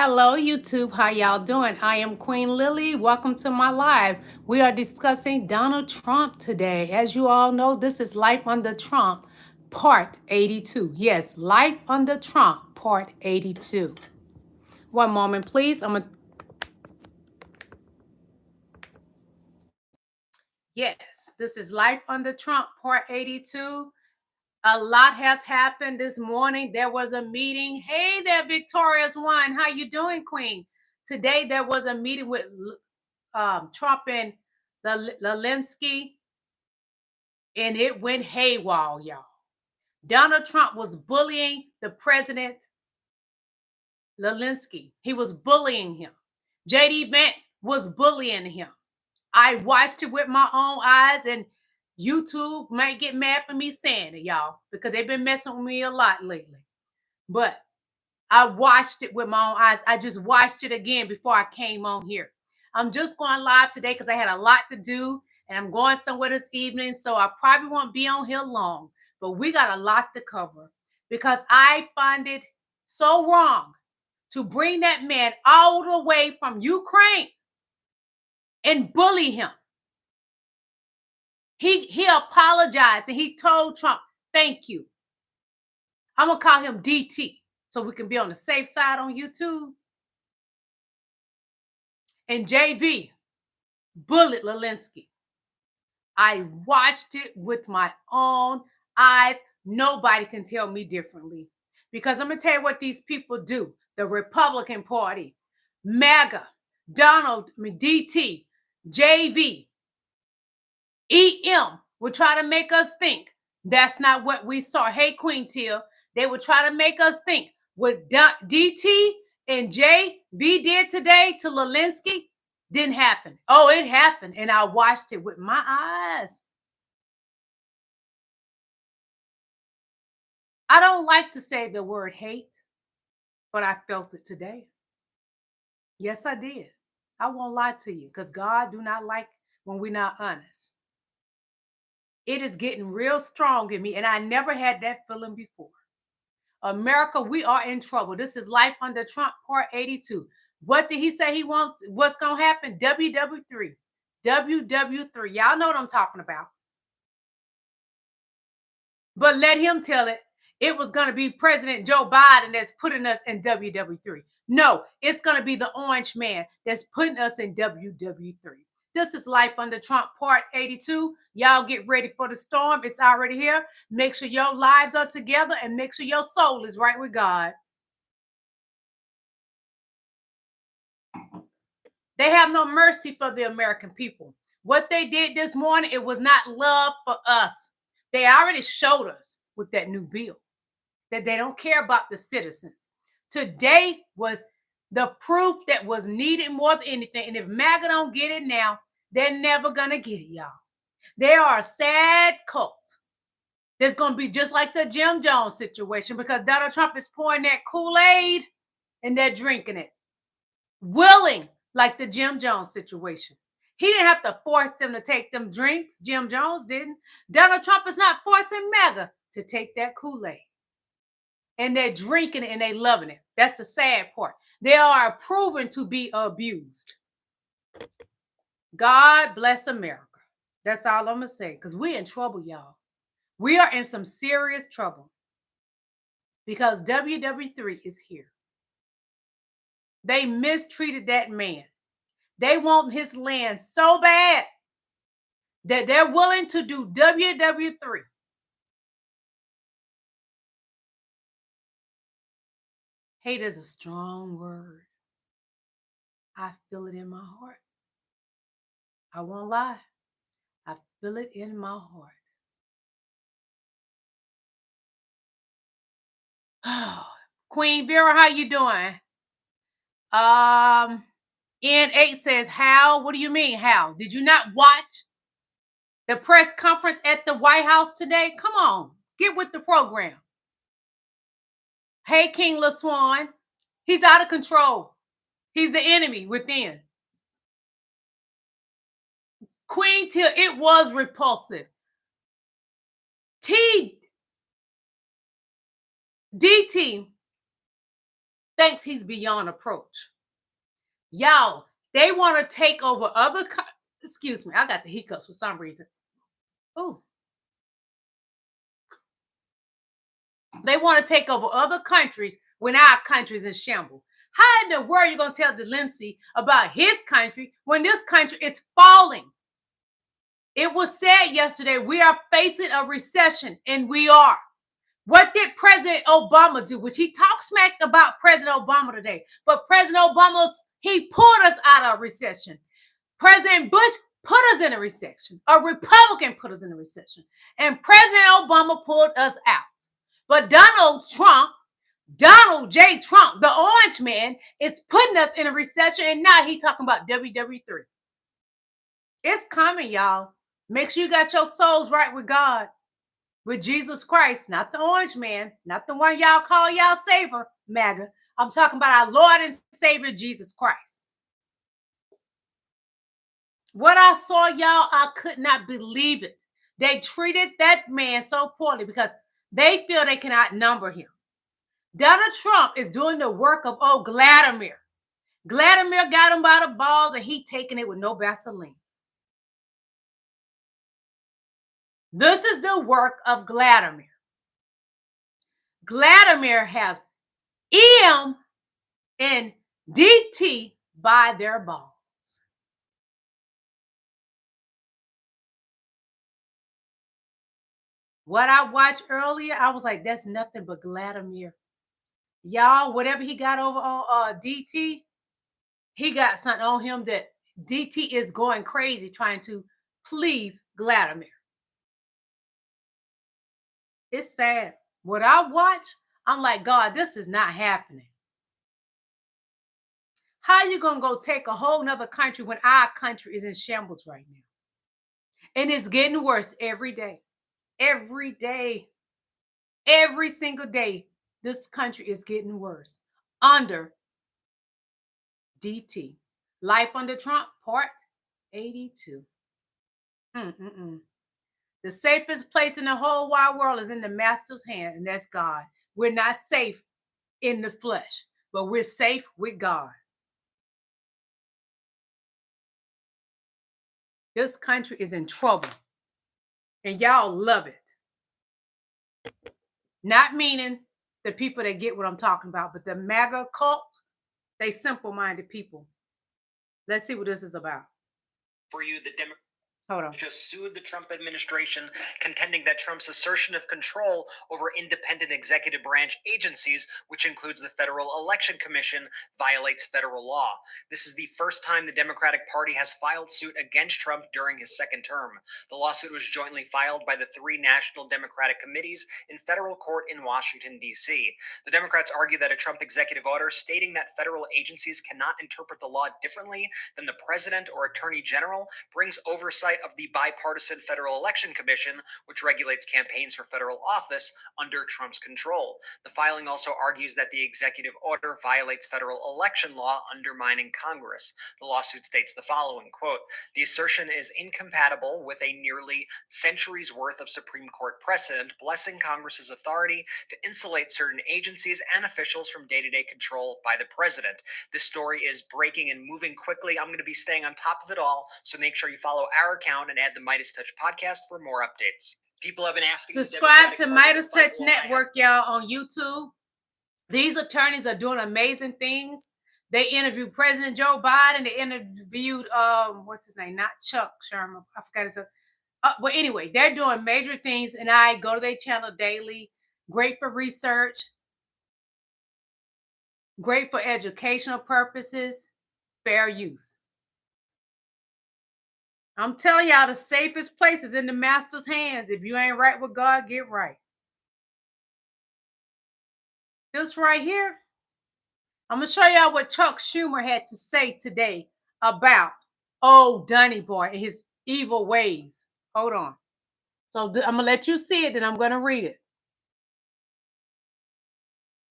Hello, YouTube. How y'all doing? I am Queen Lillie. Welcome to my live. We are discussing Donald Trump today. As you all know, this is Life Under Trump, Part 82. Yes, Life Under Trump, Part 82. One moment, please. Yes, this is Life Under Trump, Part 82. A lot has happened this morning. There was a meeting. Hey there, Victorious One. How you doing, Queen? Today there was a meeting with Trump and Zelensky, and it went haywire, y'all. Donald Trump was bullying the president, Zelensky. He was bullying him. Jdvance was bullying him. I watched it with my own eyes, and YouTube might get mad for me saying it, y'all, because they've been messing with me a lot lately. But I watched it with my own eyes. I just watched it again before I came on here. I'm just going live today because I had a lot to do, and I'm going somewhere this evening, so I probably won't be on here long. But we got a lot to cover because I find it so wrong to bring that man all the way from Ukraine and bully him. He apologized and he told Trump, thank you. I'm going to call him DT so we can be on the safe side on YouTube. And JV bullied Zelensky. I watched it with my own eyes. Nobody can tell me differently. Because I'm going to tell you what these people do. The Republican Party, MAGA, DT, JV, EM would try to make us think that's not what we saw. Hey, Queen Teal, they would try to make us think what DT and JV did today to Zelensky didn't happen. Oh, it happened, and I watched it with my eyes. I don't like to say the word hate, but I felt it today. Yes, I did. I won't lie to you because God do not like when we're not honest. It is getting real strong in me, and I never had that feeling before. America, we are in trouble. This is Life Under Trump, Part 82. What did he say he wants? What's going to happen? WW3. WW3. Y'all know what I'm talking about. But let him tell it. It was going to be President Joe Biden that's putting us in WW3. No, it's going to be the orange man that's putting us in WW3. This is Life Under Trump, Part 82. Y'all get ready for the storm. It's already here. Make sure your lives are together and make sure your soul is right with God. They have no mercy for the American people. What they did this morning, it was not love for us. They already showed us with that new bill that they don't care about the citizens. Today was the proof that was needed more than anything. And if MAGA don't get it now, they're never going to get it, y'all. They are a sad cult. That's going to be just like the Jim Jones situation because Donald Trump is pouring that Kool-Aid and they're drinking it. Willing, like the Jim Jones situation. He didn't have to force them to take them drinks. Jim Jones didn't. Donald Trump is not forcing MAGA to take that Kool-Aid. And they're drinking it and they loving it. That's the sad part. They are proven to be abused. God bless America. That's all I'm going to say. Because we're in trouble, y'all. We are in some serious trouble. Because WW3 is here. They mistreated that man. They want his land so bad that they're willing to do WW3. Hate is a strong word. I feel it in my heart. I won't lie. I feel it in my heart. Oh, Queen Vera, how you doing? N8 says, how? What do you mean, how? Did you not watch the press conference at the White House today? Come on, get with the program. Hey, King LaSwan, he's out of control. He's the enemy within. Queen Till, it was repulsive. DT, thinks he's beyond approach. Y'all, they want to take over other, excuse me, I got the hiccups for some reason. Ooh. They want to take over other countries when our country's in shambles. How in the world are you going to tell Zelensky about his country when this country is falling? It was said yesterday, we are facing a recession, and we are. What did President Obama do? Which he talked smack about President Obama today. But President Obama, he pulled us out of a recession. President Bush put us in a recession. A Republican put us in a recession. And President Obama pulled us out. But Donald J. Trump, the orange man, is putting us in a recession. And now he's talking about WW3. It's coming, y'all. Make sure you got your souls right with God. With Jesus Christ, not the orange man, not the one y'all call y'all savior, MAGA. I'm talking about our Lord and Savior, Jesus Christ. What I saw, y'all, I could not believe it. They treated that man so poorly because they feel they can outnumber him. Donald Trump is doing the work of old Vladimir. Vladimir got him by the balls and he taking it with no Vaseline. This is the work of Vladimir. Vladimir has EM and DT by their balls. What I watched earlier, I was like, that's nothing but Vladimir. Y'all, whatever he got over on DT, he got something on him that DT is going crazy trying to please Vladimir. It's sad. What I watch, I'm like, God, this is not happening. How you going to go take a whole nother country when our country is in shambles right now? And it's getting worse every day. Every day. Every single day, this country is getting worse. Under DT. Life under Trump, part 82. The safest place in the whole wide world is in the master's hand, and that's God. We're not safe in the flesh, but we're safe with God. This country is in trouble, and y'all love it. Not meaning the people that get what I'm talking about, but the MAGA cult, they simple-minded people. Let's see what this is about. For you, the Democrats Hold on. just sued the Trump administration, contending that Trump's assertion of control over independent executive branch agencies, which includes the Federal Election Commission, violates federal law. This is the first time the Democratic Party has filed suit against Trump during his second term. The lawsuit was jointly filed by the three national Democratic committees in federal court in Washington, D.C. The Democrats argue that a Trump executive order stating that federal agencies cannot interpret the law differently than the president or attorney general brings oversight of the bipartisan Federal Election Commission, which regulates campaigns for federal office, under Trump's control. The filing also argues that the executive order violates federal election law, undermining Congress. The lawsuit states the following, quote, "The assertion is incompatible with a nearly century's worth of Supreme Court precedent, blessing Congress's authority to insulate certain agencies and officials from day-to-day control by the president." This story is breaking and moving quickly. I'm going to be staying on top of it all, so make sure you follow our account and add the Midas Touch podcast for more updates. People have been asking. Subscribe to Midas Touch Network, y'all, on YouTube. These attorneys are doing amazing things. They interviewed President Joe Biden. They interviewed, what's his name? Not Chuck Sherman. I forgot his name. But anyway, they're doing major things, and I go to their channel daily. Great for research. Great for educational purposes. Fair use. I'm telling y'all, the safest place is in the master's hands. If you ain't right with God, get right. This right here, I'm going to show y'all what Chuck Schumer had to say today about old Dunny Boy and his evil ways. Hold on. So I'm going to let you see it, then I'm going to read it.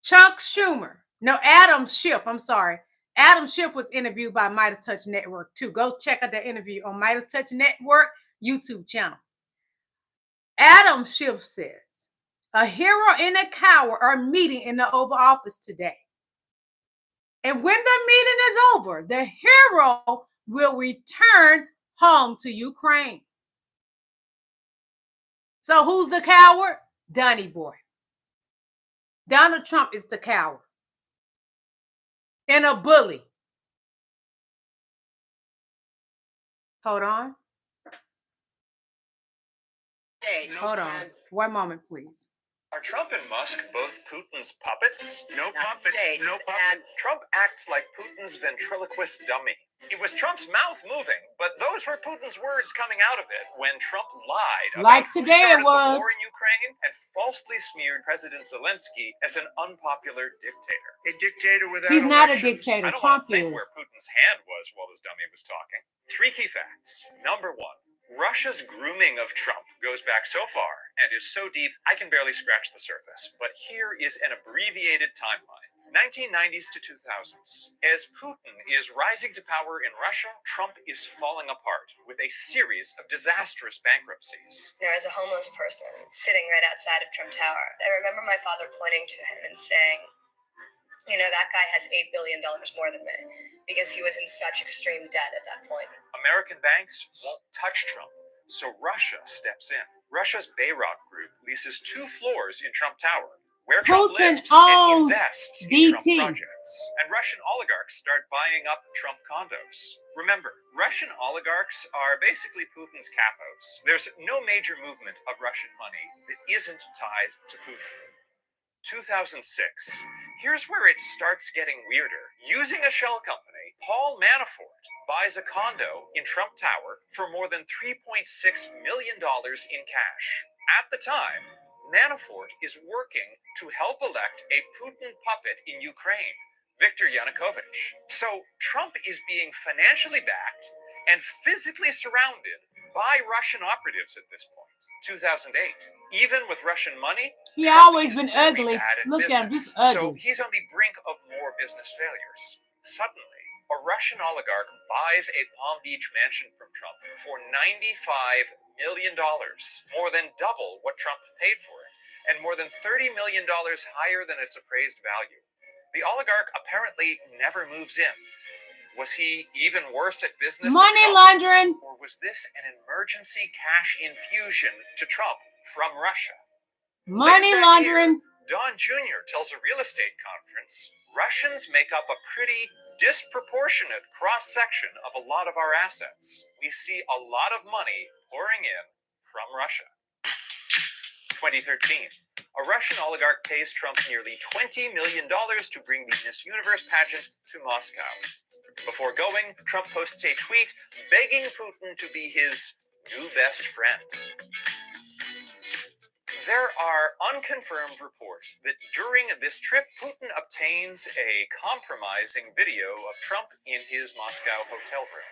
Chuck Schumer. No, Adam Schiff. I'm sorry. Adam Schiff was interviewed by Midas Touch Network too. Go check out that interview on Midas Touch Network YouTube channel. Adam Schiff says, a hero and a coward are meeting in the Oval Office today. And when the meeting is over, the hero will return home to Ukraine. So who's the coward? Donnie boy. Donald Trump is the coward and a bully. Hold on. Hold on. 1 moment, please. Are Trump and Musk both Putin's puppets? No puppet. No puppet. Trump acts like Putin's ventriloquist dummy. It was Trump's mouth moving, but those were Putin's words coming out of it when Trump lied Like about who today it started was. the war in Ukraine and falsely smeared President Zelensky as an unpopular dictator. A dictator without He's not a elections. dictator. I don't Trump want to think is. where Putin's hand was while this dummy was talking. 3 key facts. Number 1. Russia's grooming of Trump goes back so far and is so deep I can barely scratch the surface. But here is an abbreviated timeline. 1990s to 2000s. As Putin is rising to power in Russia, Trump is falling apart with a series of disastrous bankruptcies. There was a homeless person sitting right outside of Trump Tower. I remember my father pointing to him and saying, you know, that guy has $8 billion more than me, because he was in such extreme debt at that point. American banks won't touch Trump, so Russia steps in. Russia's Bayrock Group leases 2 floors in Trump Tower, where Trump Putin lives and owns invests in Trump DT. projects. And Russian oligarchs start buying up Trump condos. Remember, Russian oligarchs are basically Putin's capos. There's no major movement of Russian money that isn't tied to Putin. 2006. Here's where it starts getting weirder. Using a shell company, Paul Manafort buys a condo in Trump Tower for more than $3.6 million in cash. At the time, Manafort is working to help elect a Putin puppet in Ukraine, Viktor Yanukovych. So Trump is being financially backed and physically surrounded by Russian operatives at this point. 2008. Even with Russian money, He Trump always is been very ugly. bad at Look at him, business. just So ugly. he's on the brink of more business failures. Suddenly, a Russian oligarch buys a Palm Beach mansion from Trump for $95 million, more than double what Trump paid for it, and more than $30 million higher than its appraised value. The oligarch apparently never moves in. Was he even worse at business than Money Trump? laundering. Or was this an emergency cash infusion to Trump from Russia? Money Later that laundering. year, Don Jr. tells a real estate conference, Russians make up a pretty disproportionate cross-section of a lot of our assets. We see a lot of money pouring in from Russia. 2013. A Russian oligarch pays Trump nearly $20 million to bring the Miss Universe pageant to Moscow. Before going, Trump posts a tweet begging Putin to be his new best friend. There are unconfirmed reports that during this trip, Putin obtains a compromising video of Trump in his Moscow hotel room.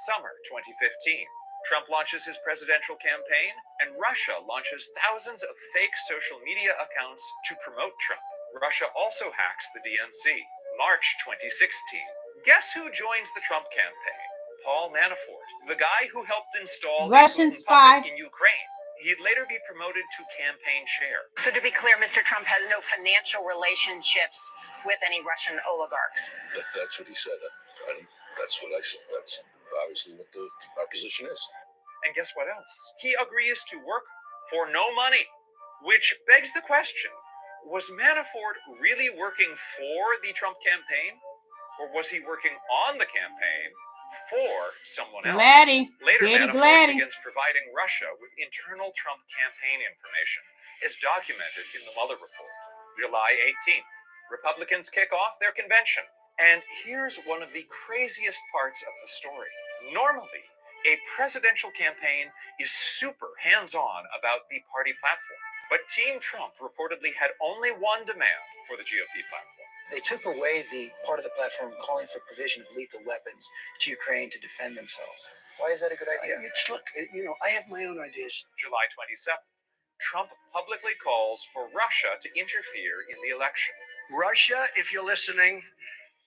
Summer 2015. Trump launches his presidential campaign, and Russia launches thousands of fake social media accounts to promote Trump. Russia also hacks the DNC. March 2016. Guess who joins the Trump campaign? Paul Manafort, the guy who helped install Russian a Putin spy. puppet in Ukraine. He'd later be promoted to campaign chair. So to be clear, Mr. Trump has no financial relationships with any Russian oligarchs. That's what he said. That's what I said. That's obviously what our position is. And guess what else? He agrees to work for no money, which begs the question, was Manafort really working for the Trump campaign? Or was he working on the campaign for someone else? Gladdy. Later, Daddy Manafort Gladdy. begins providing Russia with internal Trump campaign information, as documented in the Mueller report. July 18th, Republicans kick off their convention. And here's one of the craziest parts of the story. Normally, a presidential campaign is super hands-on about the party platform. But Team Trump reportedly had only one demand for the GOP platform. They took away the part of the platform calling for provision of lethal weapons to Ukraine to defend themselves. Why is that a good idea? I have my own ideas. July 27th, Trump publicly calls for Russia to interfere in the election. Russia, if you're listening,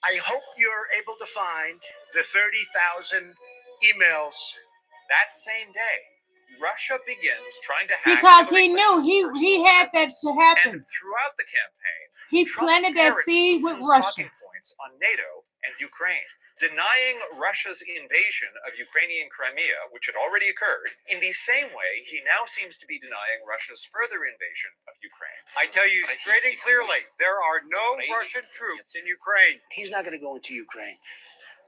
I hope you're able to find the 30,000 emails. That same day, Russia begins trying to hack Because Hillary he knew Clinton's he personal had that servers. to happen. And throughout the campaign, He Trump planted that parrots seed with Putin's Russia. talking point points on NATO and Ukraine, denying Russia's invasion of Ukrainian Crimea, which had already occurred, in the same way he now seems to be denying Russia's further invasion of Ukraine. I tell you straight and clearly, there are no Russian troops in Ukraine. He's not going to go into Ukraine.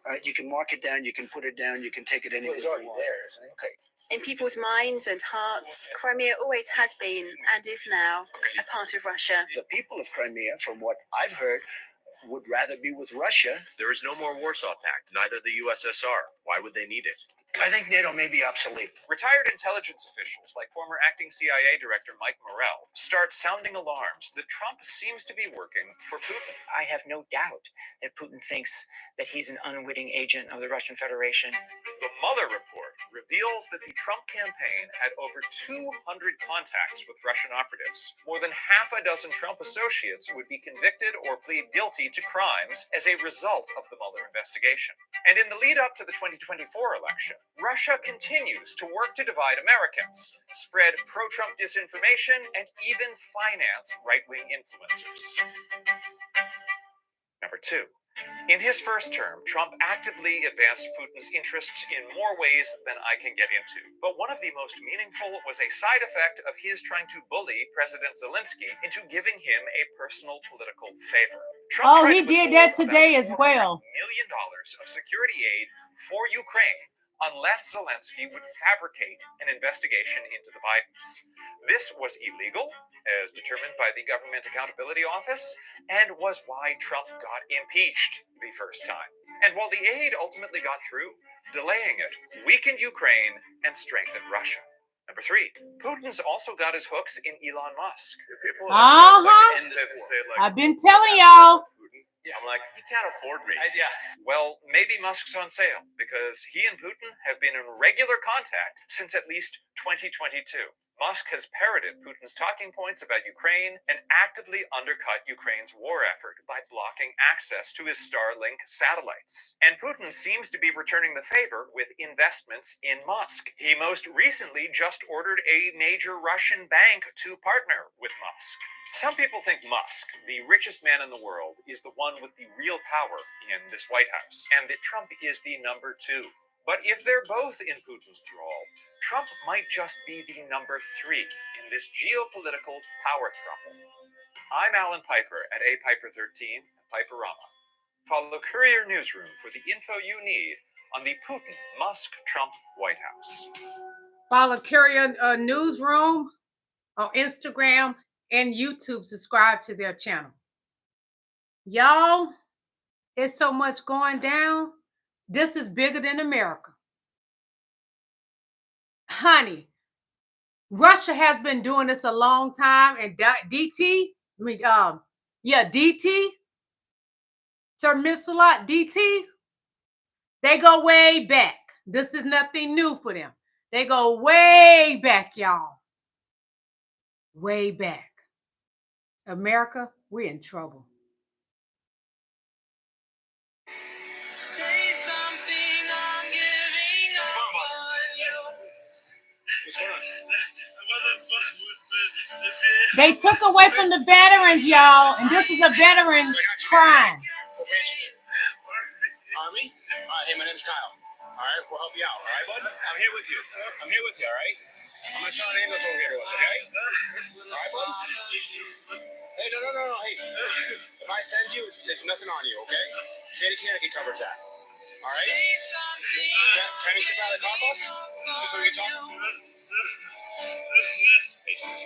All right, you can mark it down, you can put it down, you can take it anywhere. Well, he's you already want. there, isn't he? Okay. In people's minds and hearts, Crimea always has been and is now a part of Russia. The people of Crimea, from what I've heard, would rather be with Russia. There is no more Warsaw Pact, neither the USSR. Why would they need it? I think NATO may be obsolete. Retired intelligence officials like former acting CIA director Mike Morrell start sounding alarms that Trump seems to be working for Putin. I have no doubt that Putin thinks that he's an unwitting agent of the Russian Federation. The Mueller report reveals that the Trump campaign had over 200 contacts with Russian operatives. More than half a dozen Trump associates would be convicted or plead guilty to crimes as a result of the Mueller investigation. And in the lead up to the 2024 election, Russia continues to work to divide Americans, spread pro-Trump disinformation, and even finance right-wing influencers. Number 2. In his first term, Trump actively advanced Putin's interests in more ways than I can get into. But one of the most meaningful was a side effect of his trying to bully President Zelensky into giving him a personal political favor. Trump He did that today as well. $400 million of security aid for Ukraine unless Zelensky would fabricate an investigation into the Bidens. This was illegal, as determined by the Government Accountability Office, and was why Trump got impeached the first time. And while the aid ultimately got through, delaying it weakened Ukraine and strengthened Russia. Number 3, Putin's also got his hooks in Elon Musk. I've been telling y'all. I'm like, he can't afford me. Well, maybe Musk's on sale because he and Putin have been in regular contact since at least 2022. Musk has parroted Putin's talking points about Ukraine and actively undercut Ukraine's war effort by blocking access to his Starlink satellites. And Putin seems to be returning the favor with investments in Musk. He most recently just ordered a major Russian bank to partner with Musk. Some people think Musk, the richest man in the world, is the one with the real power in this White House, and that Trump is the number 2. But if they're both in Putin's thrall, Trump might just be the number 3 in this geopolitical power throuple. I'm Alan Piper at apiper13 and Piperama. Follow Courier Newsroom for the info you need on the Putin-Musk-Trump White House. Follow Courier Newsroom on Instagram and YouTube. Subscribe to their channel. Y'all, it's so much going down. This is bigger than America. Honey, Russia has been doing this a long time, and DT, Sir Mix-a-Lot, DT, they go way back. This is nothing new for them. They go way back, y'all. Way back. America, we're in trouble. Say something, I'm giving up on you. What's going on? They took away from the veterans, y'all, and this is a veteran crime. Army? Hey, my name's Kyle. All right, we'll help you out. All right, bud? I'm here with you. I'm here with you, all right? I'm going to send an ambulance over here to us, okay? All right, bud? Hey, no. Hey, if I send you, it's nothing on you, okay? State of Connecticut covers that. All right? Can you step out of the car, boss? Just so we can talk? Hey, Thomas.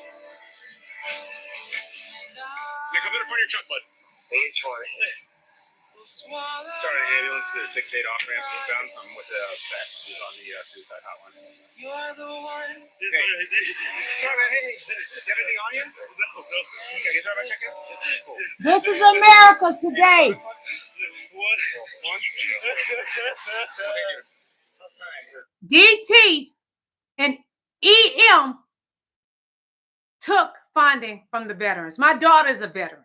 Yeah, come in front of your truck, bud. Hey, Troy. Started an ambulance to the 6-8 off-ramp eastbound. I'm with the vet who's on the suicide hotline. You're the one. Hey. Sorry, man. Hey. You have anything on you? No. Okay, you sorry about checking? Cool. This is America today. DT and EM took funding from the veterans. My daughter's a veteran.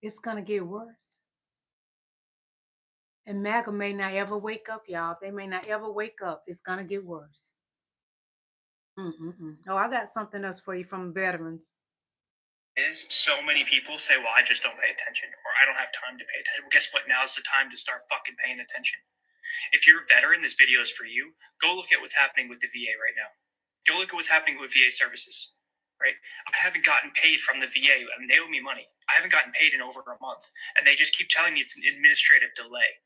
It's going to get worse. And MAGA may not ever wake up, y'all. They may not ever wake up. It's going to get worse. Oh, I got something else for you from veterans. is so many people say, well, I just don't pay attention, or I don't have time to pay attention. Well, guess what? Now's the time to start fucking paying attention. If you're a veteran, this video is for you. Go look at what's happening with the VA right now. Go look at what's happening with VA services, right? I haven't gotten paid from the VA, and they owe me money. I haven't gotten paid in over a month, and they just keep telling me it's an administrative delay.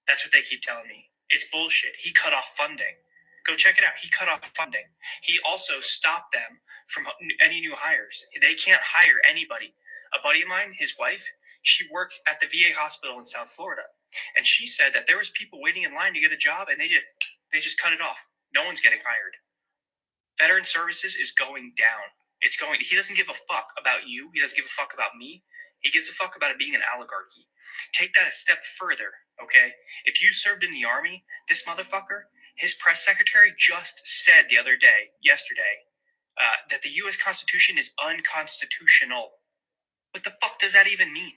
That's what they keep telling me. It's bullshit. He cut off funding. Go check it out. He cut off funding. He also stopped them from any new hires. They can't hire anybody. A buddy of mine, his wife, she works at the VA hospital in South Florida. And she said that there was people waiting in line to get a job, and they just cut it off. No one's getting hired. Veteran services is going down. He doesn't give a fuck about you. He doesn't give a fuck about me. He gives a fuck about it being an oligarchy. Take that a step further, okay? If you served in the army, this motherfucker, his press secretary just said yesterday, that the U.S. Constitution is unconstitutional. What the fuck does that even mean?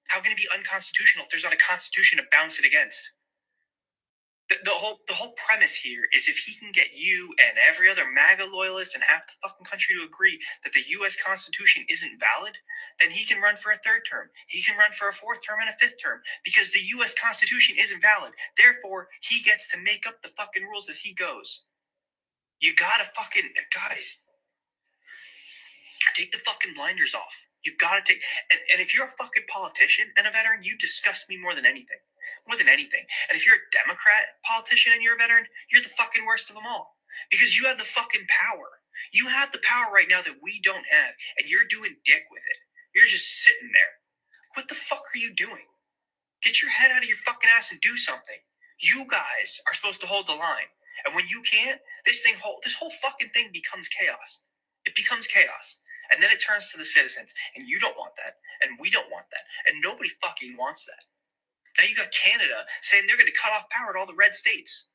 How can it be unconstitutional if there's not a constitution to bounce it against? The whole premise here is if he can get you and every other MAGA loyalist and half the fucking country to agree that the U.S. Constitution isn't valid, then he can run for a third term. He can run for a fourth term and a fifth term because the U.S. Constitution isn't valid. Therefore, he gets to make up the fucking rules as he goes. You gotta fucking, guys, take the fucking blinders off. You've got to take, and if you're a fucking politician and a veteran, you disgust me more than anything. More than anything. And if you're a Democrat politician and you're a veteran, you're the fucking worst of them all. Because you have the fucking power. You have the power right now that we don't have, and you're doing dick with it. You're just sitting there. What the fuck are you doing? Get your head out of your fucking ass and do something. You guys are supposed to hold the line. And when you can't, this whole fucking thing becomes chaos. It becomes chaos. And then it turns to the citizens. And you don't want that. And we don't want that. And nobody fucking wants that. Now you got Canada saying they're going to cut off power to all the red states.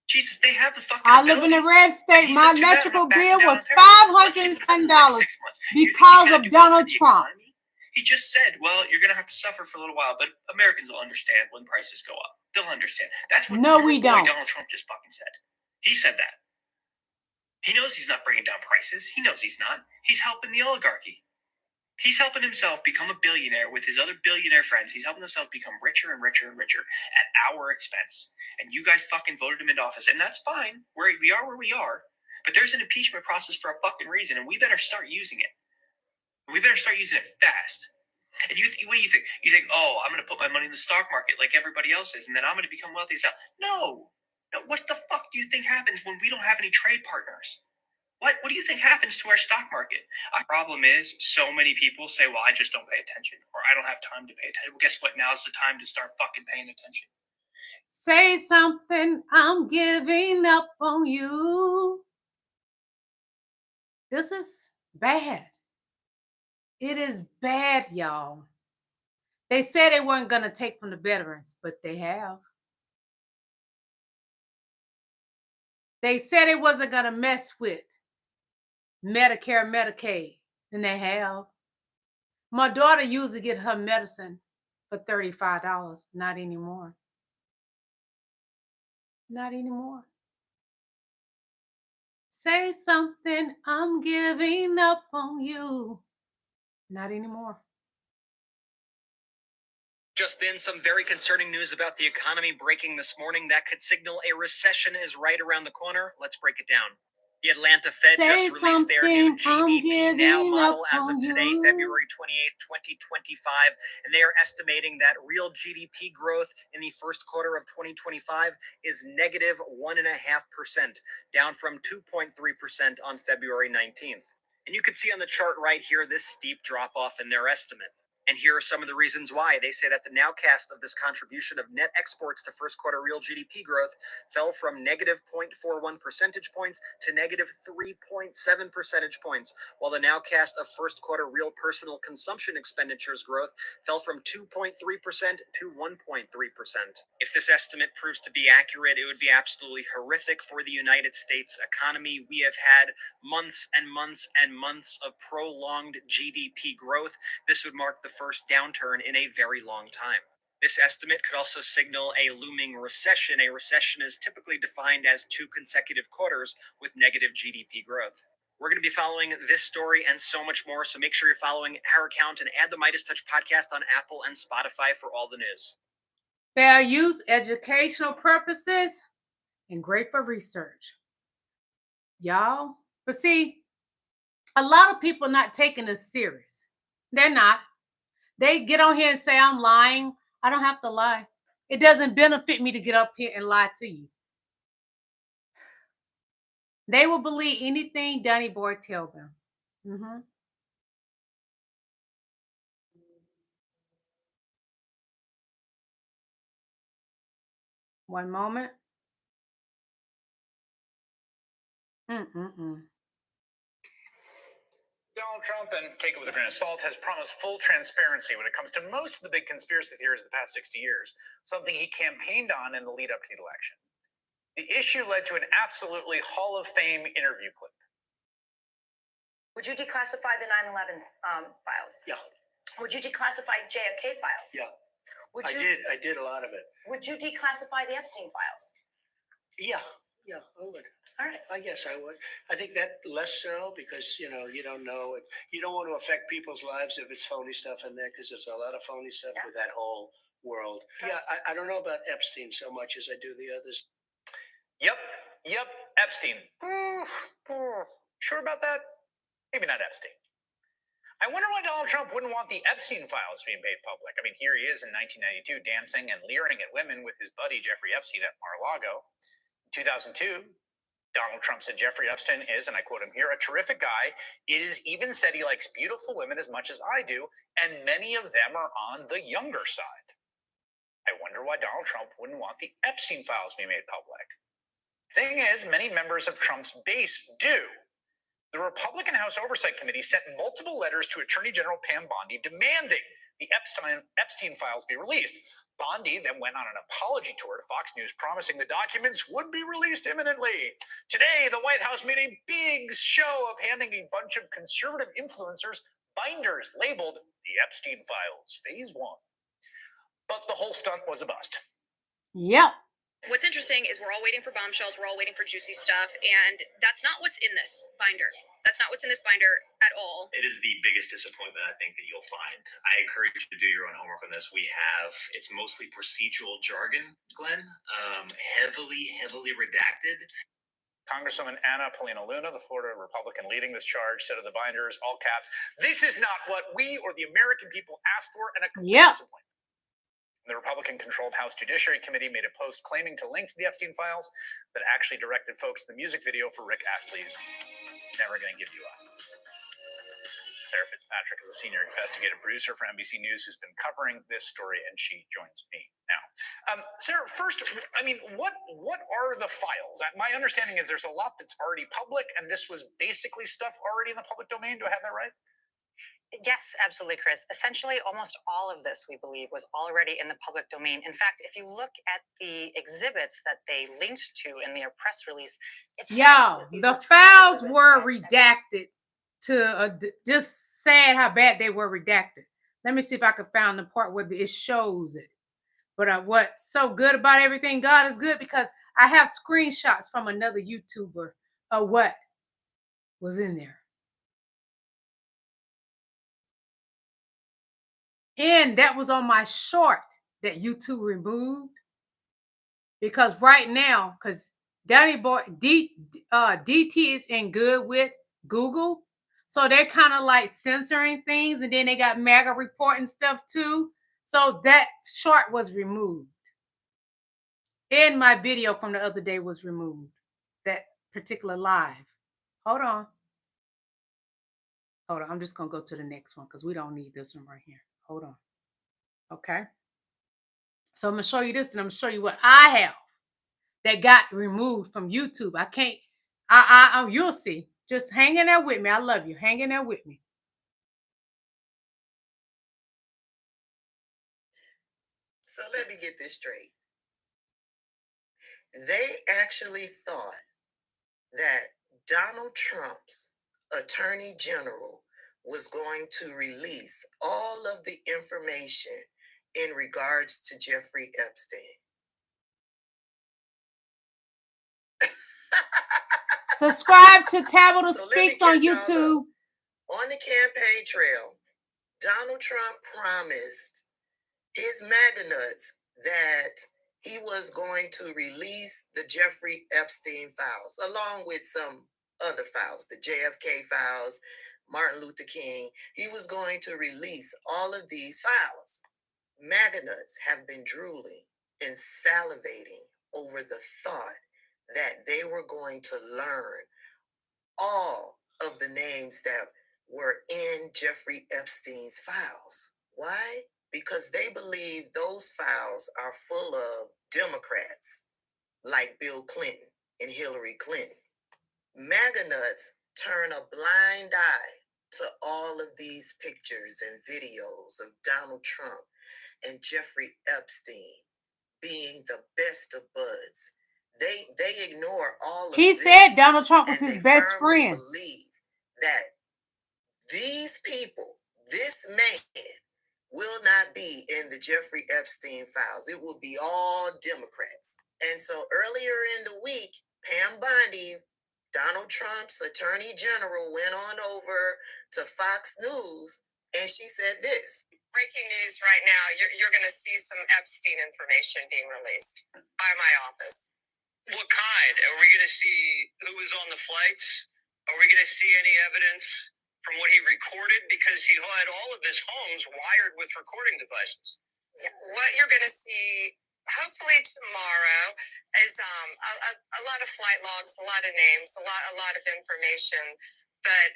Jesus, they have the fucking I live in a red state. My electrical bill was $507 because of Donald Trump. He just said, well, you're going to have to suffer for a little while, but Americans will understand when prices go up. They'll understand. That's what we don't. Donald Trump just fucking said. He said that. He knows he's not bringing down prices. He knows he's not. He's helping the oligarchy. He's helping himself become a billionaire with his other billionaire friends. He's helping himself become richer and richer and richer at our expense. And you guys fucking voted him into office. And that's fine. We are where we are. But there's an impeachment process for a fucking reason. And we better start using it. We better start using it fast. And what do you think? You think, oh, I'm going to put my money in the stock market like everybody else is. And then I'm going to become wealthy as hell. No. What the fuck do you think happens when we don't have any trade partners? What do you think happens to our stock market? The problem is so many people say, well, I just don't pay attention, or I don't have time to pay attention. Well, guess what? Now's the time to start fucking paying attention. Say something, I'm giving up on you. This is bad. It is bad, y'all. They said they weren't going to take from the veterans, but they have. They said it wasn't going to mess with Medicare, Medicaid, and they have. My daughter used to get her medicine for $35. Not anymore. Not anymore. Say something, I'm giving up on you. Not anymore. Just then, some very concerning news about the economy breaking this morning that could signal a recession is right around the corner. Let's break it down. The Atlanta Fed just released their new GDP Now model as of today, February 28th, 2025, and they are estimating that real GDP growth in the first quarter of 2025 is negative 1.5%, down from 2.3% on February 19th. And you can see on the chart right here this steep drop-off in their estimate. And here are some of the reasons why. They say that the nowcast of this contribution of net exports to first quarter real GDP growth fell from negative 0.41 percentage points to negative 3.7 percentage points, while the nowcast of first quarter real personal consumption expenditures growth fell from 2.3% to 1.3%. If this estimate proves to be accurate, it would be absolutely horrific for the United States economy. We have had months and months and months of prolonged GDP growth. This would mark the first downturn in a very long time. This estimate could also signal a looming recession. A recession is typically defined as 2 consecutive quarters with negative GDP growth. We're going to be following this story and so much more. So make sure you're following our account and add the Midas Touch podcast on Apple and Spotify for all the news. Fair use, educational purposes, and great for research. Y'all, but see, a lot of people not taking this serious. They're not. They get on here and say, I'm lying. I don't have to lie. It doesn't benefit me to get up here and lie to you. They will believe anything Danny Boy tell them. Mm-hmm. One moment. Donald Trump, and take it with a grain of salt, has promised full transparency when it comes to most of the big conspiracy theories of the past 60 years, something he campaigned on in the lead up to the election. The issue led to an absolutely Hall of Fame interview clip. Would you declassify the 9/11 files? Yeah. Would you declassify JFK files? Yeah. Would you? I did a lot of it. Would you declassify the Epstein files? Yeah, I would. All right. I guess I would. I think that less so because, you don't know. You don't want to affect people's lives if it's phony stuff in there because there's a lot of phony stuff with that whole world. Yeah, I don't know about Epstein so much as I do the others. Yep, Epstein. Sure about that? Maybe not Epstein. I wonder why Donald Trump wouldn't want the Epstein files being made public. I mean, here he is in 1992 dancing and leering at women with his buddy Jeffrey Epstein at Mar-a-Lago. In 2002, Donald Trump said Jeffrey Epstein is, and I quote him here, a terrific guy. It is even said he likes beautiful women as much as I do, and many of them are on the younger side. I wonder why Donald Trump wouldn't want the Epstein files being made public. Thing is, many members of Trump's base do. The Republican House Oversight Committee sent multiple letters to Attorney General Pam Bondi demanding the Epstein files be released. Bondi then went on an apology tour to Fox News, promising the documents would be released imminently. Today, the White House made a big show of handing a bunch of conservative influencers binders labeled the Epstein files, Phase 1. But the whole stunt was a bust. Yep. What's interesting is we're all waiting for bombshells, we're all waiting for juicy stuff, and that's not what's in this binder. That's not what's in this binder at all. It is the biggest disappointment I think that you'll find. I encourage you to do your own homework on this. It's mostly procedural jargon, Glenn, heavily redacted. Congresswoman Anna Paulina Luna, the Florida Republican leading this charge, said of the binders, all caps, "This is not what we or the American people asked for," and a complete disappointment. The Republican-controlled House Judiciary Committee made a post claiming to link to the Epstein files, but actually directed folks to the music video for Rick Astley's Never Gonna Give You Up. Sarah Fitzpatrick is a senior investigative producer for NBC News who's been covering this story, and she joins me now. Sarah, first, what are the files? My understanding is there's a lot that's already public, and this was basically stuff already in the public domain. Do I have that right? Yes, absolutely, Chris. Essentially, almost all of this, we believe, was already in the public domain. In fact, if you look at the exhibits that they linked to in their press release, the files were redacted to just sad how bad they were redacted. Let me see if I can find the part where it shows it. But what's so good about everything, God is good, because I have screenshots from another YouTuber of what was in there. And that was on my short that YouTube removed. Because right now, because Danny Boy, DT is in good with Google. So they're kind of like censoring things. And then they got MAGA report and stuff too. So that short was removed. And my video from the other day was removed. That particular live. Hold on. I'm just going to go to the next one because we don't need this one right here. Hold on. Okay. So I'm going to show you this, and I'm going to show you what I have that got removed from YouTube. I can't, you'll see. Just hang in there with me. I love you. Hang in there with me. So let me get this straight. They actually thought that Donald Trump's Attorney General was going to release all of the information in regards to Jeffrey Epstein. Subscribe to Tabitha So let me Speaks on catch y'all YouTube. up. On the campaign trail, Donald Trump promised his MAGA nuts that he was going to release the Jeffrey Epstein files, along with some other files, the JFK files, Martin Luther King. He was going to release all of these files. MAGA nuts have been drooling and salivating over the thought that they were going to learn all of the names that were in Jeffrey Epstein's files. Why? Because they believe those files are full of Democrats like Bill Clinton and Hillary Clinton. MAGA nuts turn a blind eye to all of these pictures and videos of Donald Trump and Jeffrey Epstein being the best of buds. They ignore all of He this. said Donald Trump was and his they best firmly friend. believe that these people, this man, will not be in the Jeffrey Epstein files. It will be all Democrats. And so earlier in the week, Pam Bondi, Donald Trump's attorney general, went on over to Fox News and she said this. Breaking news right now, you're going to see some Epstein information being released by my office. What kind? Are we going to see who was on the flights? Are we going to see any evidence from what he recorded? Because he had all of his homes wired with recording devices. Yeah, what you're going to see, hopefully tomorrow, is a lot of flight logs, a lot of names, a lot of information. But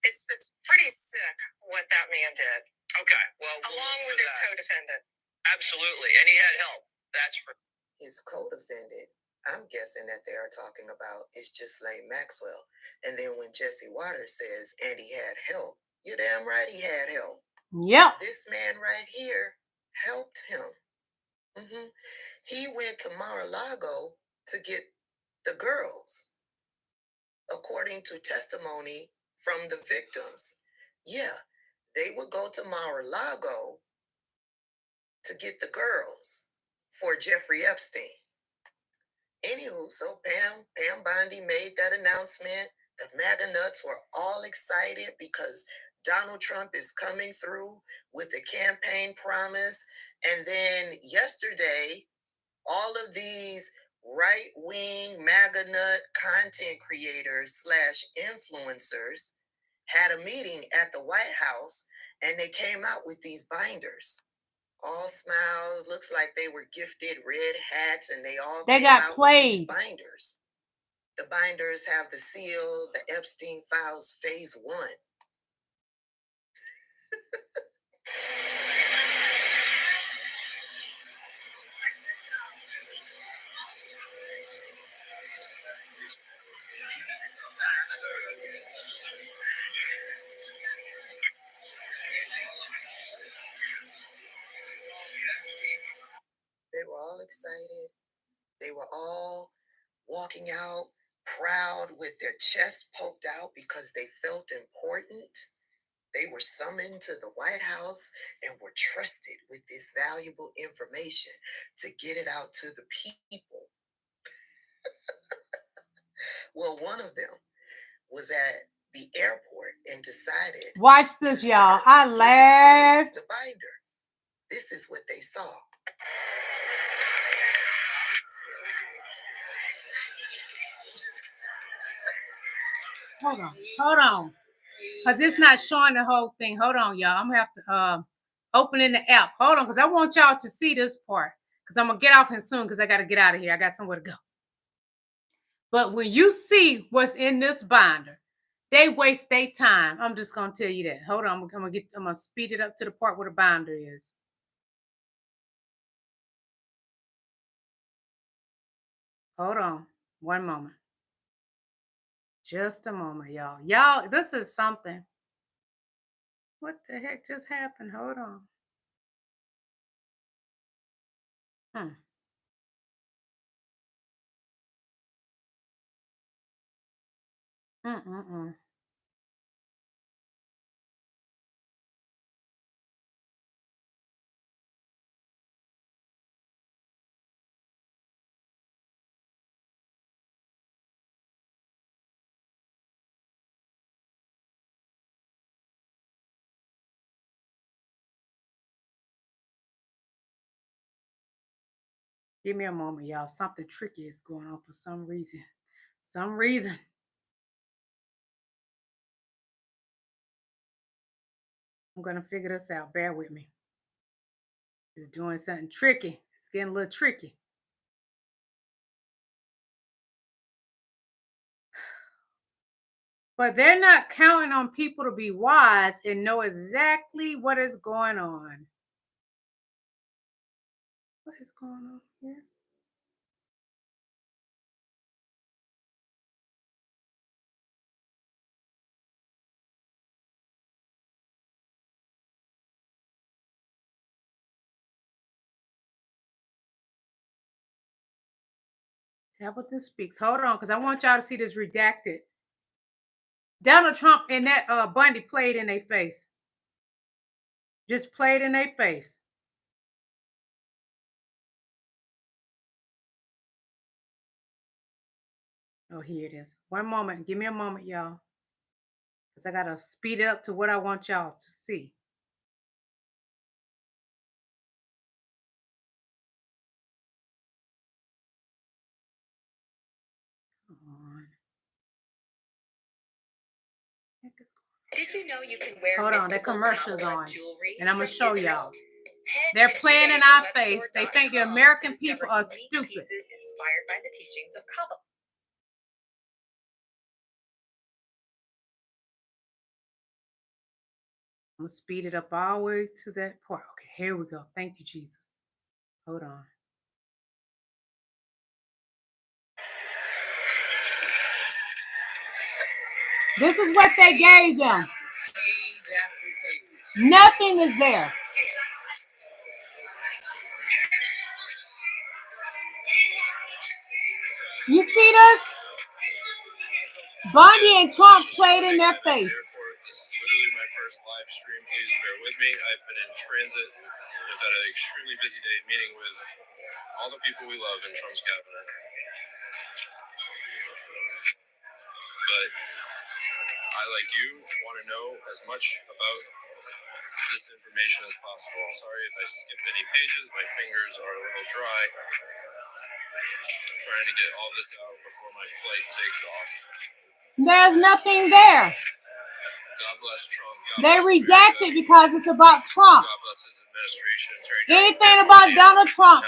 it's pretty sick what that man did. Okay, well, along with his co-defendant. Absolutely, and he had help. That's for his co-defendant. I'm guessing that they are talking about is Ghislaine Maxwell. And then when Jesse Waters says, and he had help, you're damn right he had help. Yep. This man right here helped him. He went to Mar-a-Lago to get the girls, according to testimony from the victims. Yeah, they would go to Mar-a-Lago to get the girls for Jeffrey Epstein. Anywho, so Pam Bondi made that announcement. The MAGA nuts were all excited because Donald Trump is coming through with a campaign promise. And then yesterday, all of these right-wing MAGA nut content creators / influencers had a meeting at the White House and they came out with these binders. All smiles, looks like they were gifted red hats and they all came got out played. with these binders. The binders have the seal, the Epstein Files Phase 1. They were all excited. They were all walking out proud with their chests poked out because they felt important. They were summoned to the White House and were trusted with this valuable information to get it out to the people. Well, one of them was at the airport and decided. Watch this, y'all. I laughed. The binder. This is what they saw. Hold on. Because it's not showing the whole thing. Hold on, y'all. I'm going to have to open in the app. Hold on, because I want y'all to see this part. Because I'm going to get off here soon because I got to get out of here. I got somewhere to go. But when you see what's in this binder, they waste their time. I'm just going to tell you that. Hold on. I'm going to speed it up to the part where the binder is. Hold on. One moment. Just a moment, y'all. Y'all, this is something. What the heck just happened? Hold on. Give me a moment, y'all. Something tricky is going on for some reason. Some reason. I'm going to figure this out. Bear with me. It's doing something tricky. It's getting a little tricky. But they're not counting on people to be wise and know exactly what is going on. What is going on here? Tabitha speaks. Hold on, because I want y'all to see this redacted. Donald Trump and that Bundy played in their face. Just played in their face. Oh, here it is. One moment. Give me a moment, y'all. Because I got to speed it up to what I want y'all to see. Come on. Did you know you can wear Hold on, that mystical commercial's Kabbalah on. jewelry And I'm going to show Israel? y'all. Head They're to playing in our jdvance face. They think the to American discover people are unique stupid. pieces inspired by the teachings of Kabbalah. I'm going to speed it up all the way to that part. Okay, here we go. Thank you, Jesus. Hold on. This is what they gave them. Nothing is there. You see this? Bundy and Trump played in their face. This is literally my first live stream. Please bear with me. I've been in transit. I've had an extremely busy day meeting with all the people we love in Trump's cabinet. But I, like you, want to know as much about this information as possible. Sorry if I skip any pages. My fingers are a little dry. I'm trying to get all this out before my flight takes off. There's nothing there. God bless Trump. They reject it because it's about Trump. God bless his administration. Anything about Donald Trump,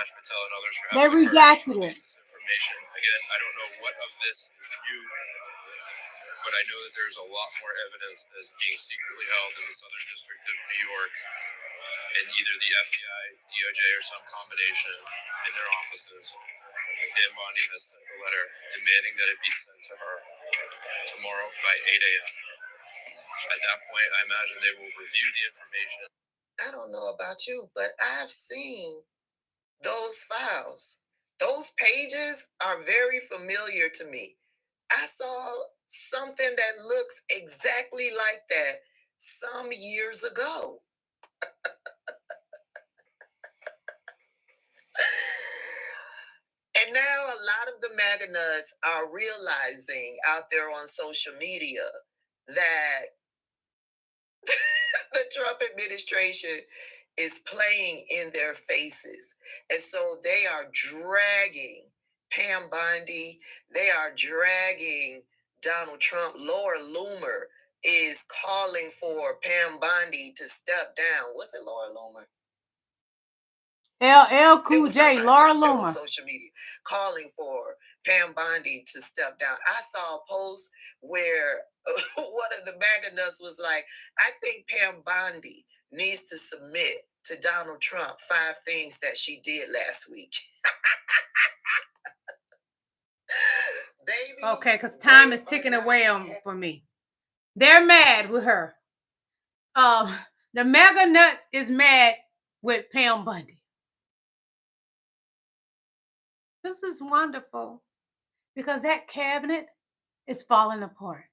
they rejected it. This information. Again, I don't know what of this is new, but I know that there's a lot more evidence that is being secretly held in the Southern District of New York in either the FBI, DOJ, or some combination in their offices. Pam Bondi has sent a letter demanding that it be sent to her tomorrow by 8 a.m. At that point, I imagine they will review the information. I don't know about you, but I've seen those files. Those pages are very familiar to me. I saw something that looks exactly like that some years ago. And now a lot of the MAGA nuts are realizing out there on social media that the Trump administration is playing in their faces. And so they are dragging Pam Bondi. They are dragging Donald Trump. Laura Loomer is calling for Pam Bondi to step down. Was it Laura Loomer? LL Cool J, Laura Loomer. Social media calling for Pam Bondi to step down. I saw a post where one of the MAGA nuts was like, I think Pam Bondi needs to submit to Donald Trump 5 things that she did last week. Baby, okay, because time is ticking away for me. They're mad with her. The MAGA nuts is mad with Pam Bondi. This is wonderful because that cabinet is falling apart.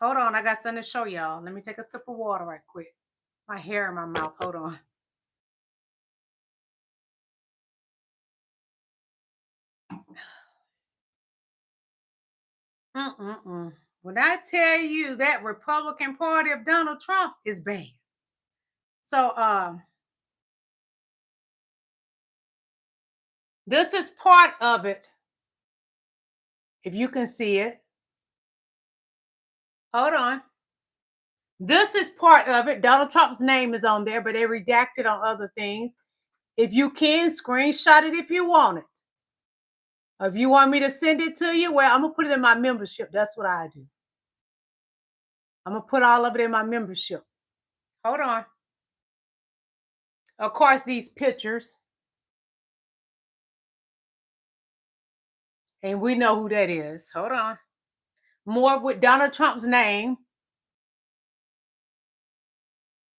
Hold on, I got something to show y'all. Let me take a sip of water right quick. My hair in my mouth. Hold on. When I tell you that Republican Party of Donald Trump is bad. So, This is part of it. If you can see it. Hold on. This is part of it. Donald Trump's name is on there, but they redacted on other things. If you can, screenshot it if you want it. Or if you want me to send it to you, well, I'm going to put it in my membership. That's what I do. I'm going to put all of it in my membership. Hold on. Of course, these pictures. And we know who that is. Hold on. More with Donald Trump's name.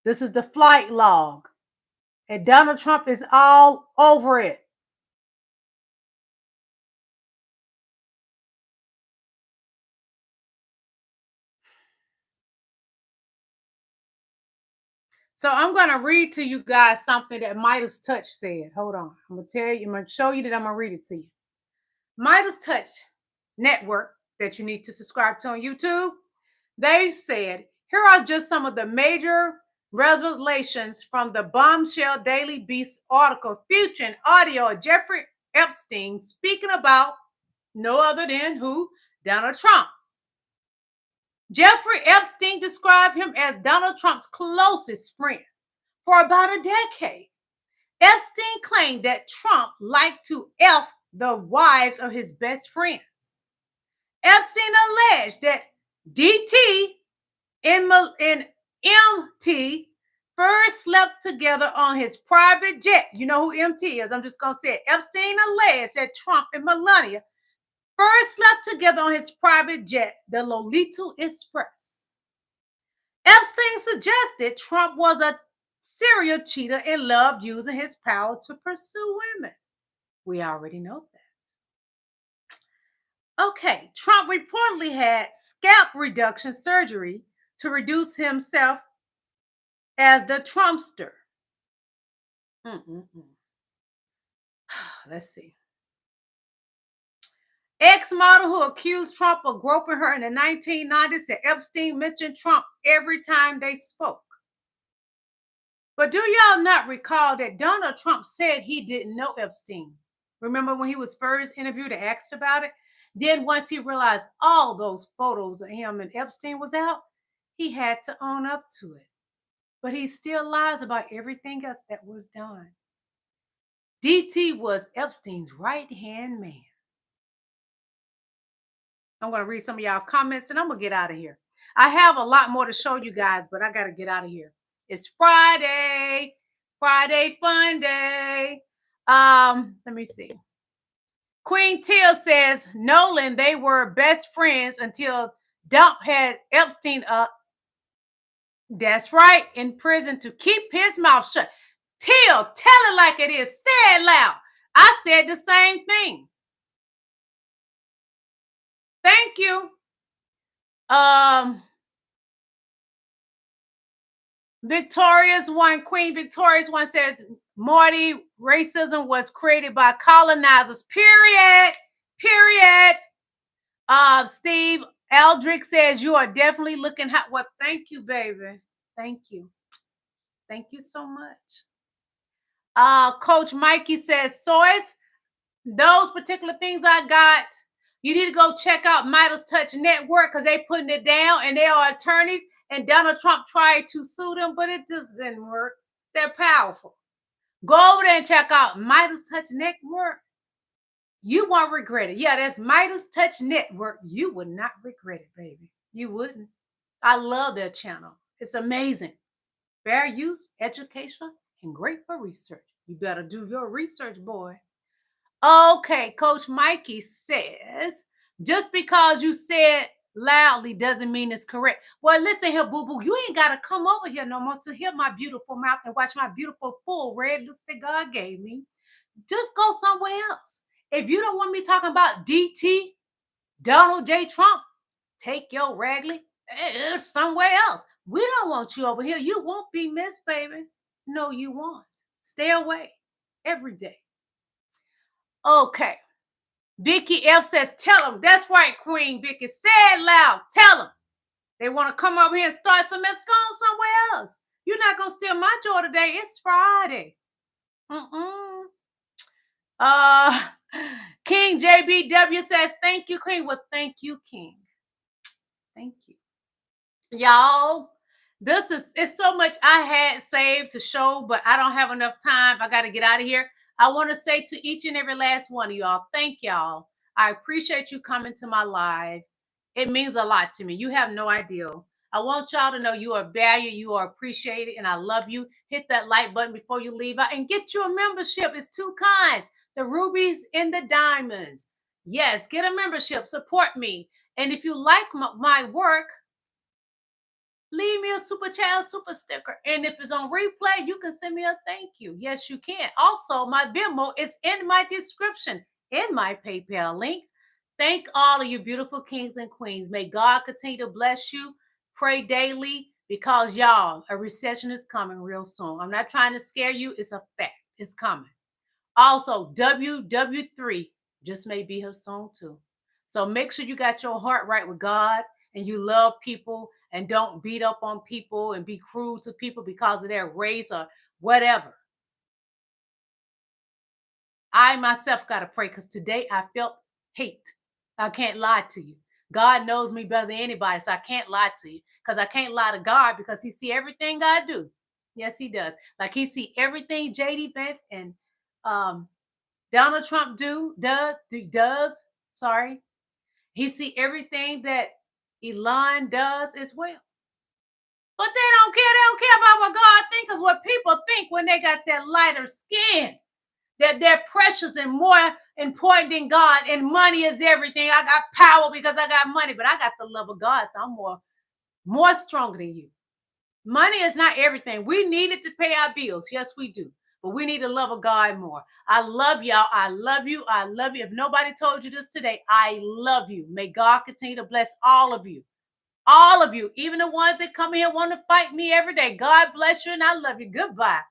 This is the flight log. And Donald Trump is all over it. So I'm going to read to you guys something that Midas Touch said. Hold on. I'm going to tell you. I'm going to show you that I'm going to read it to you. Midas Touch Network that you need to subscribe to on YouTube. They said, here are just some of the major revelations from the Bombshell Daily Beast article featuring audio of Jeffrey Epstein speaking about no other than who? Donald Trump. Jeffrey Epstein described him as Donald Trump's closest friend for about a decade. Epstein claimed that Trump liked to F the wives of his best friends. Epstein alleged that DT and MT first slept together on his private jet. You know who MT is. I'm just going to say it. Epstein alleged that Trump and Melania first slept together on his private jet, the Lolita Express. Epstein suggested Trump was a serial cheater and loved using his power to pursue women. We already know that. Okay, Trump reportedly had scalp reduction surgery to reduce himself as the Trumpster. Let's see. Ex-model who accused Trump of groping her in the 1990s said Epstein mentioned Trump every time they spoke. But do y'all not recall that Donald Trump said he didn't know Epstein? Remember when he was first interviewed and asked about it? Then once he realized all those photos of him and Epstein was out, he had to own up to it. But he still lies about everything else that was done. DT was Epstein's right-hand man. I'm going to read some of y'all comments and I'm going to get out of here. I have a lot more to show you guys, but I got to get out of here. It's Friday. Friday fun day. Let me see. Queen Teal says, Nolan, they were best friends until Dump had Epstein up. That's right, in prison to keep his mouth shut. Teal, tell it like it is. Say it loud. I said the same thing. Thank you. Victorious one, Queen Victorious one says, Marty, racism was created by colonizers. Period. Period. Steve Aldrich says, you are definitely looking hot. Well, thank you, baby. Thank you. Thank you so much. Coach Mikey says, Source, those particular things I got, you need to go check out Midas Touch Network because they putting it down and they are attorneys. And Donald Trump tried to sue them, but it just didn't work. They're powerful. Go over there and check out Midas Touch Network. You won't regret it. Yeah, that's Midas Touch Network. You would not regret it, baby. You wouldn't. I love their channel. It's amazing. Fair use, educational, and great for research. You better do your research, boy. Okay, Coach Mikey says, just because you said loudly doesn't mean it's correct. Well, listen here, boo-boo. You ain't got to come over here no more to hear my beautiful mouth and watch my beautiful full red lips that God gave me. Just go somewhere else. If you don't want me talking about DT, Donald J. Trump, take your raggly somewhere else. We don't want you over here. You won't be missed, baby. No, you won't. Stay away every day. Okay. Vicky F says, tell them. That's right, Queen Vicky. Say it loud. Tell them. They want to come over here and start some mess. Go somewhere else. You're not going to steal my joy today. It's Friday. King JBW says, thank you, Queen. Well, thank you, King. Thank you. Y'all, it's so much I had saved to show, but I don't have enough time. I got to get out of here. I want to say to each and every last one of y'all, thank y'all. I appreciate you coming to my live. It means a lot to me. You have no idea. I want y'all to know you are valued, you are appreciated, and I love you. Hit that like button before you leave out and get you a membership. It's two kinds, the rubies and the diamonds. Yes, get a membership. Support me. And if you like my work, leave me a super chat, super sticker. And if it's on replay, you can send me a thank you. Yes, you can. Also, my Venmo is in my description, in my PayPal link. Thank all of you beautiful kings and queens. May God continue to bless you. Pray daily because y'all, a recession is coming real soon. I'm not trying to scare you. It's a fact. It's coming. Also, WW3 just may be here soon too. So make sure you got your heart right with God and you love people and don't beat up on people and be cruel to people because of their race or whatever. I myself got to pray because today I felt hate. I can't lie to you. God knows me better than anybody, so I can't lie to you because I can't lie to God because he see everything I do. Yes, he does. Like he see everything jdvance and Donald Trump does. Sorry. He see everything that Elon does as well. But they don't care. They don't care about what God thinks, because what people think when they got that lighter skin, that they're precious and more important than God, and money is everything. I got power because I got money, but I got the love of God, so I'm more stronger than you. Money is not everything. We need it to pay our bills. Yes, we do. But we need the love of God more. I love y'all. I love you. I love you. If nobody told you this today, I love you. May God continue to bless all of you. All of you, even the ones that come here want to fight me every day. God bless you and I love you. Goodbye.